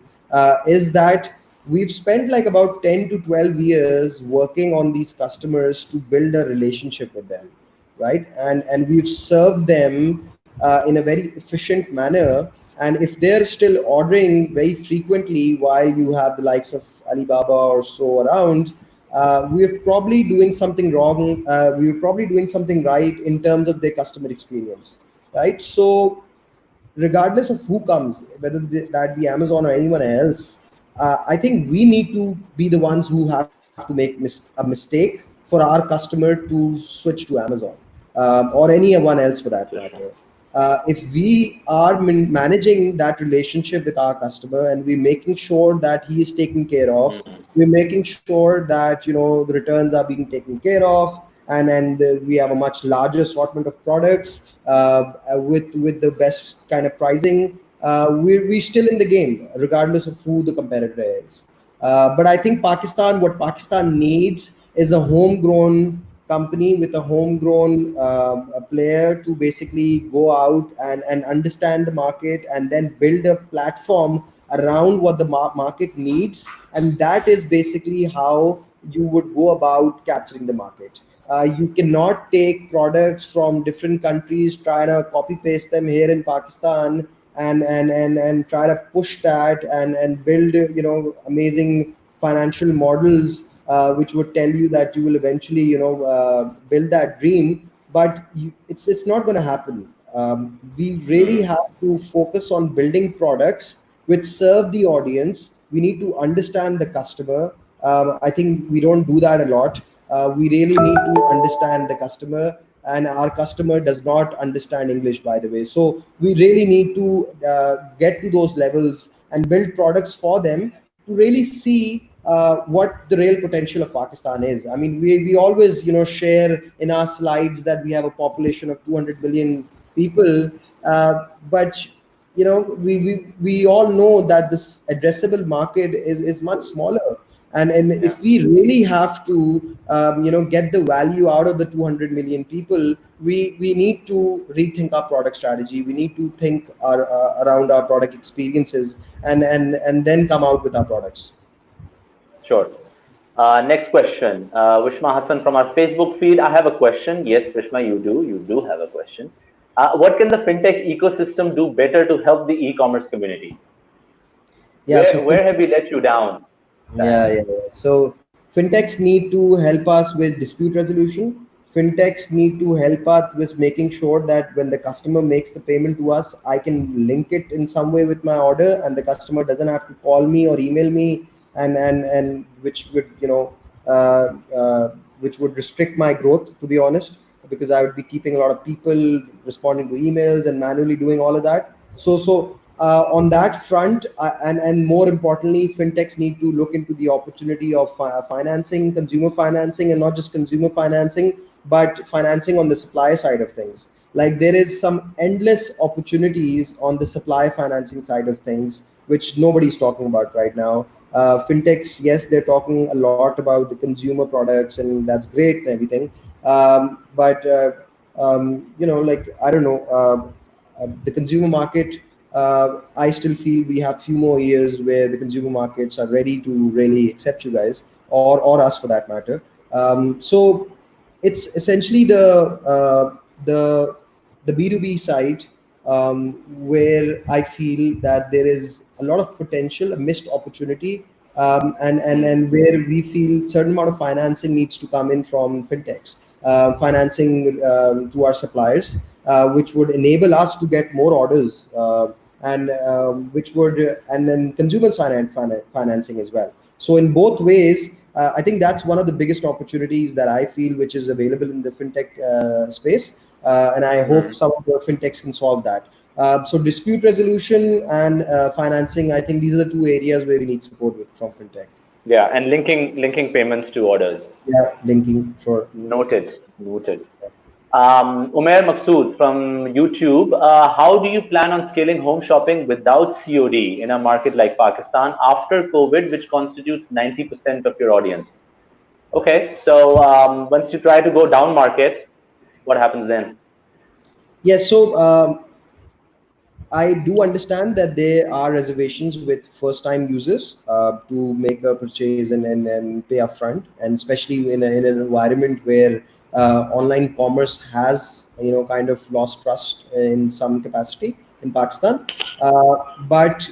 is that we've spent like about 10 to 12 years working on these customers to build a relationship with them, right? And we've served them in a very efficient manner. And if they're still ordering very frequently while you have the likes of Alibaba or so around, we're probably doing something wrong. We're probably doing something right in terms of their customer experience, right? So regardless of who comes, whether that be Amazon or anyone else, I think we need to be the ones who have to make a mistake for our customer to switch to Amazon, or anyone else for that For sure. matter. If we are managing that relationship with our customer, and we're making sure that he is taken care of, Mm. we're making sure that the returns are being taken care of, and we have a much larger assortment of products, with the best kind of pricing, we're still in the game regardless of who the competitor is. But I think what Pakistan needs is a homegrown company with a homegrown a player to basically go out and understand the market, and then build a platform around what the market needs. And that is basically how you would go about capturing the market. You cannot take products from different countries, try to copy paste them here in Pakistan, and try to push that, and build amazing financial models, which would tell you that you will eventually build that dream. But it's not going to happen. We really Mm. have to focus on building products which serve the audience. We need to understand the customer. I think we don't do that a lot. We really need to understand the customer, and our customer does not understand English, by the way. So we really need to get to those levels and build products for them to really see what the real potential of Pakistan is. I mean, we always share in our slides that we have a population of 200 million people, but we all know that this addressable market is much smaller. And Yeah. if we really have to get the value out of the 200 million people, we need to rethink our product strategy. We need to think around our product experiences, and then come out with our products. Sure. Next question. Vishma Hassan from our Facebook feed. I have a question. Yes, Vishma, you do. You do have a question. What can the fintech ecosystem do better to help the e-commerce community? Yeah, so Where have we let you down, Yeah, Shayaan? yeah, yeah. So fintechs need to help us with dispute resolution. fintechs need to help us with making sure that when the customer makes the payment to us, I can link it in some way with my order, and the customer doesn't have to call me or email me, and which would, uh, uh, which would restrict my growth, to be honest, because I would be keeping a lot of people responding to emails and manually doing all of that. So on that front, and more importantly, fintechs need to look into the opportunity of financing, consumer financing, and not just consumer financing, but financing on the supply side of things. Like, there is some endless opportunities on the supply financing side of things, which nobody's talking about right now. Fintechs, yes, they're talking a lot about the consumer products, and that's great and everything. But like, I don't know, the consumer market, I still feel we have few more years where the consumer markets are ready to really accept you guys, or us for that matter. So it's essentially the B2B side, where I feel that there is a lot of potential, a missed opportunity, and where we feel certain amount of financing needs to come in from fintechs, financing to our suppliers, which would enable us to get more orders, and which would and then consumer financing as well. So in both ways, I think that's one of the biggest opportunities that I feel which is available in the fintech space, and I hope Mm. some of the fintechs can solve that. So dispute resolution and financing, I think these are the two areas where we need support with from fintech. Yeah, and linking payments to orders. Yeah, linking, sure. Noted. Noted. Umair Maksud from YouTube. How do you plan on scaling home shopping without COD in a market like Pakistan after COVID, which constitutes 90% of your audience? Okay, so once you try to go down market, what happens then? Yes, so I do understand that there are reservations with first-time users to make a purchase and pay upfront, and especially in an environment where online commerce has, kind of lost trust in some capacity in Pakistan. But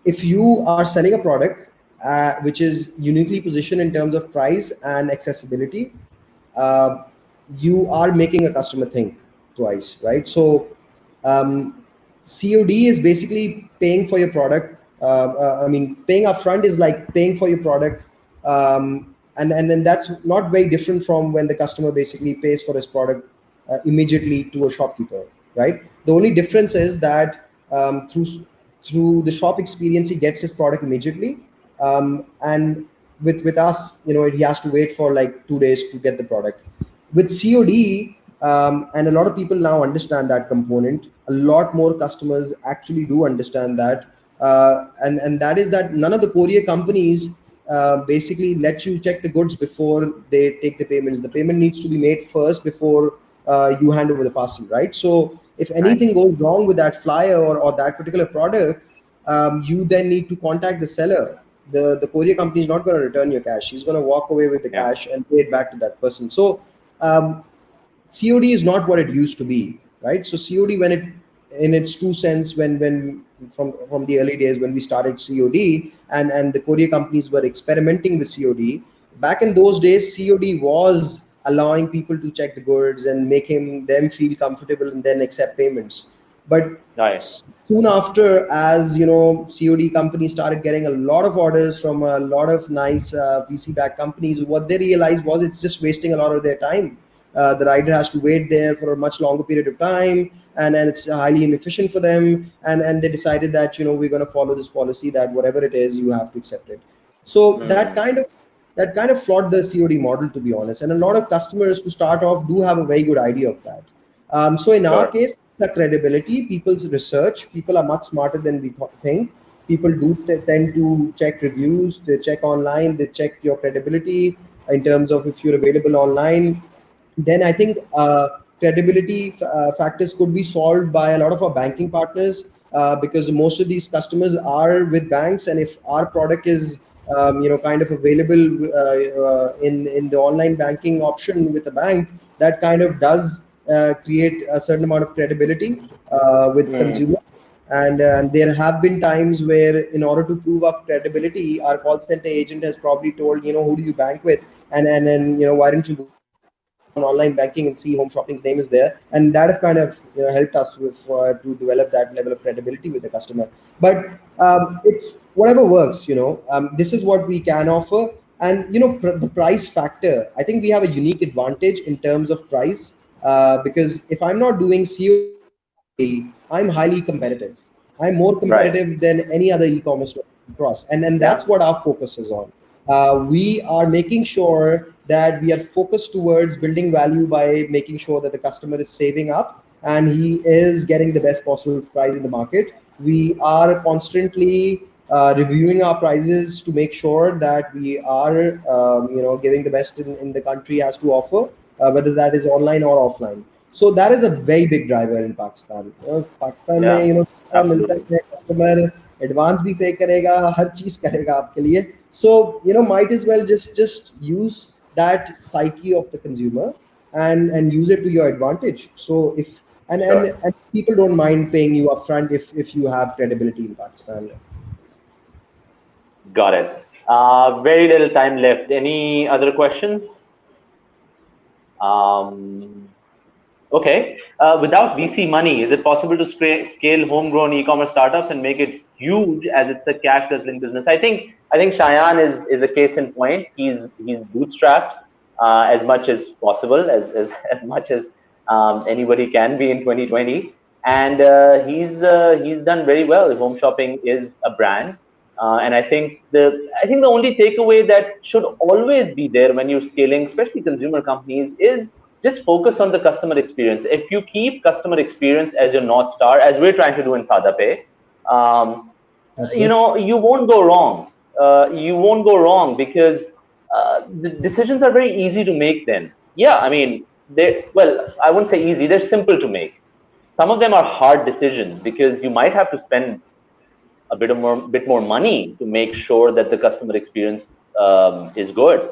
if you are selling a product which is uniquely positioned in terms of price and accessibility, uh, you are making a customer think twice, right? So um, COD is basically paying for your product. I mean, paying upfront is like paying for your product, and then that's not very different from when the customer basically pays for his product immediately to a shopkeeper, right? The only difference is that through the shop experience, he gets his product immediately, and with us, he has to wait for like 2 days to get the product. With COD, and a lot of people now understand that component. A lot more customers actually do understand that, and that is that none of the courier companies basically let you check the goods before they take the payments. The payment needs to be made first before you hand over the parcel, right? So if Right. anything goes wrong with that flyer or that particular product, you then need to contact the seller. The courier company is not going to return your cash. He's going to walk away with the Yeah. cash and pay it back to that person. So um, COD is not what it used to be, right? So COD, when it in its true sense, when from the early days when we started COD, and the courier companies were experimenting with COD, back in those days, COD was allowing people to check the goods and make them feel comfortable and then accept payments. But Right. soon after, as COD companies started getting a lot of orders from a lot of nice VC backed companies, what they realized was it's just wasting a lot of their time. The rider has to wait there for a much longer period of time, and it's highly inefficient for them. And they decided that we're going to follow this policy that whatever it is, you have to accept it. So that Mm. kind of flawed the COD model, to be honest. And a lot of customers to start off do have a very good idea of that. So in our Sure. case, the credibility, people's research, people are much smarter than we think. People do tend to check reviews, they check online, they check your credibility in terms of if you're available online. Then I think credibility factors could be solved by a lot of our banking partners, because most of these customers are with banks, and if our product is kind of available in the online banking option with the bank, that kind of does create a certain amount of credibility with Mm. consumers. And there have been times where, in order to prove our credibility, our call center agent has probably told, who do you bank with, and then why don't you go with this bank? on online banking and see Home Shopping's name is there, and that have kind of helped us with to develop that level of credibility with the customer. But it's whatever works. This is what we can offer, and the price factor. I think we have a unique advantage in terms of price, because if I'm not doing COD, I'm highly competitive. I'm more competitive than Right. any other e-commerce store across, and that's what Yeah. our focus is on. We are making sure that we are focused towards building value by making sure that the customer is saving up and he is getting the best possible price in the market. We are constantly reviewing our prices to make sure that we are giving the best in the country has to offer, whether that is online or offline. So that is a very big driver in Pakistan. Pakistan में Yeah. जितना मिलता Absolutely. है customer advance भी पे करेगा, हर चीज करेगा आपके लिए. So might as well just use that psyche of the consumer and use it to your advantage. So if Sure. and people don't mind paying you upfront if you have credibility in Pakistan. Got it. Very little time left. Any other questions? Um, okay. Without VC money, is it possible to scale homegrown e-commerce startups and make it huge as it's a cash guzzling business? I think Shayaan is a case in point. He's bootstrapped as much as possible, as much as anybody can be in 2020, and he's done very well. Home shopping is a brand. And I think the only takeaway that should always be there when you're scaling, especially consumer companies, is just focus on the customer experience. If you keep customer experience as your north star, as we're trying to do in SadaPay, um, That's good. you won't go wrong. You won't go wrong because the decisions are very easy to make. Then, yeah, I mean, they well, I wouldn't say easy. They're simple to make. Some of them are hard decisions because you might have to spend a bit more money to make sure that the customer experience is good.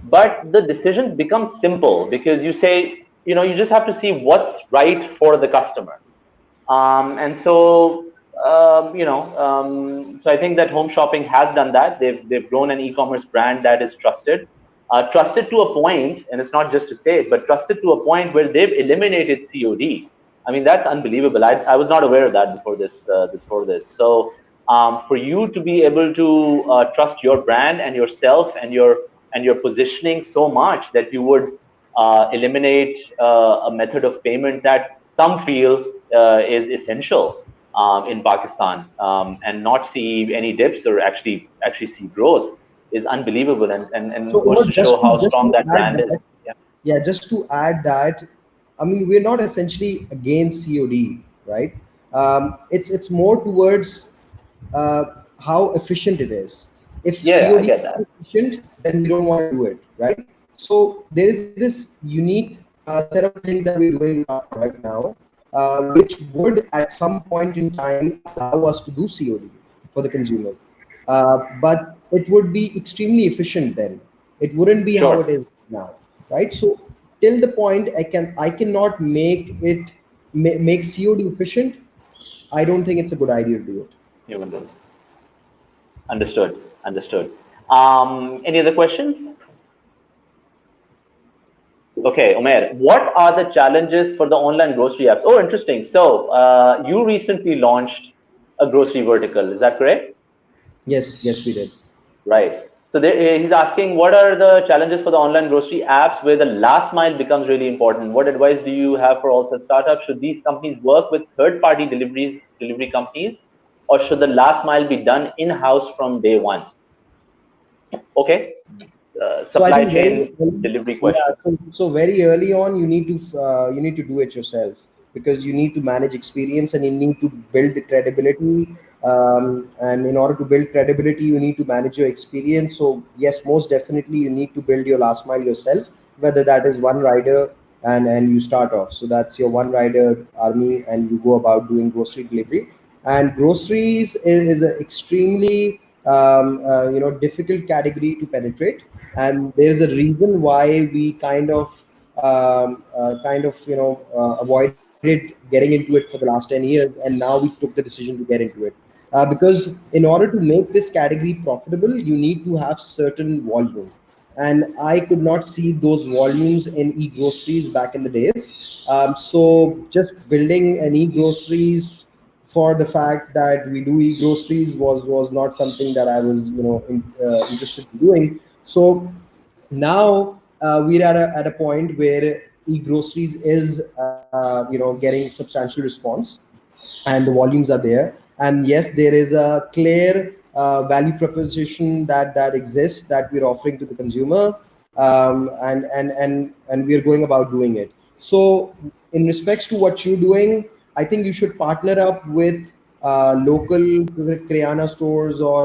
But the decisions become simple because you say, you just have to see what's right for the customer. And so, so I think that home shopping has done that. They've grown an e-commerce brand that is trusted, trusted to a point, and it's not just to say it, but trusted to a point where they've eliminated COD. I mean, that's unbelievable. I was not aware of that before this. So for you to be able to trust your brand and yourself and your positioning so much that you would eliminate a method of payment that some feel is essential in Pakistan, and not see any dips or actually see growth is unbelievable, and So goes Umar, to show how strong that add brand that, is. Yeah. yeah, just to add that, I mean, we're not essentially against COD, right? It's more towards uh, how efficient it is. If Yeah, yeah, I COD is get that. efficient, then we don't want to do it, right? So there is this unique set of things that we're doing with our product now, which would at some point in time allow us to do COD for the consumer. But it would be extremely efficient then. It wouldn't be how it Sure. is now, right? So till the point I cannot make it make COD efficient, I don't think it's a good idea to do it. You can do it. Understood. Understood. Any other questions? Okay, Omer, what are the challenges for the online grocery apps? Oh, interesting. So, you recently launched a grocery vertical. Is that correct? Yes, we did. Right. So he's asking, what are the challenges for the online grocery apps where the last mile becomes really important? What advice do you have for all such startups? Should these companies work with third-party delivery companies, or should the last mile be done in-house from day one? Okay. So I Supply think very chain early, delivery yeah. question. So very early on, you need to do it yourself, because you need to manage experience and you need to build credibility. And in order to build credibility, you need to manage your experience. So yes, most definitely, you need to build your last mile yourself. Whether that is one rider and you start off. So that's your one rider army, and you go about doing grocery delivery. And groceries is an extremely difficult category to penetrate, and there's a reason why we avoided getting into it for the last 10 years, and now we took the decision to get into it, because in order to make this category profitable, you need to have certain volume, and I could not see those volumes in e-groceries back in the days. So just building an e-groceries for the fact that we do e-groceries was not something that I was interested in doing. So now we're at a point where e-groceries is getting substantial response, and the volumes are there. And yes, there is a clear value proposition that exists, that we're offering to the consumer, and we're going about doing it. So in respects to what you're doing, I think you should partner up with local Kriana stores or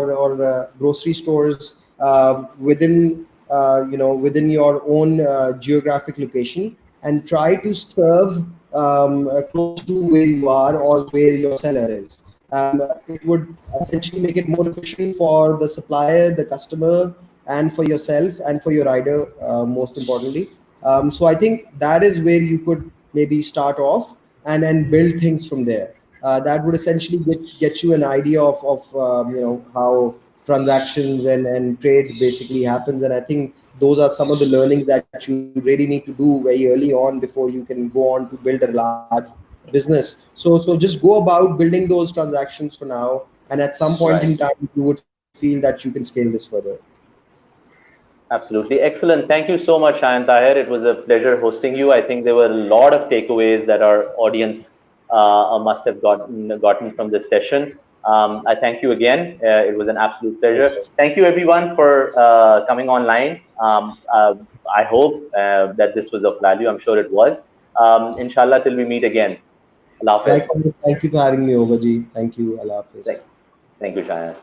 grocery stores within your own geographic location, and try to serve close to where you are or where your seller is. It would essentially make it more efficient for the supplier, the customer, and for yourself and for your rider, most importantly. So I think that is where you could maybe start off and then build things from there. That would essentially get you an idea of how transactions and trade basically happens. And I think those are some of the learnings that you really need to do very early on before you can go on to build a large business. So just go about building those transactions for now, and at some point in Right. time you would feel that you can scale this further. Absolutely. Excellent. Thank you so much, Shayaan Tahir. It was a pleasure hosting you. I think there were a lot of takeaways that our audience must have gotten from this session. I thank you again. It was an absolute pleasure. Thank you, everyone, for coming online. I hope that this was of value. I'm sure it was. Inshallah, till we meet again. Allah Hafiz. Likewise, thank you for having me over, Ji. Thank you. Allah Hafiz. Thank, thank you, Shayaan.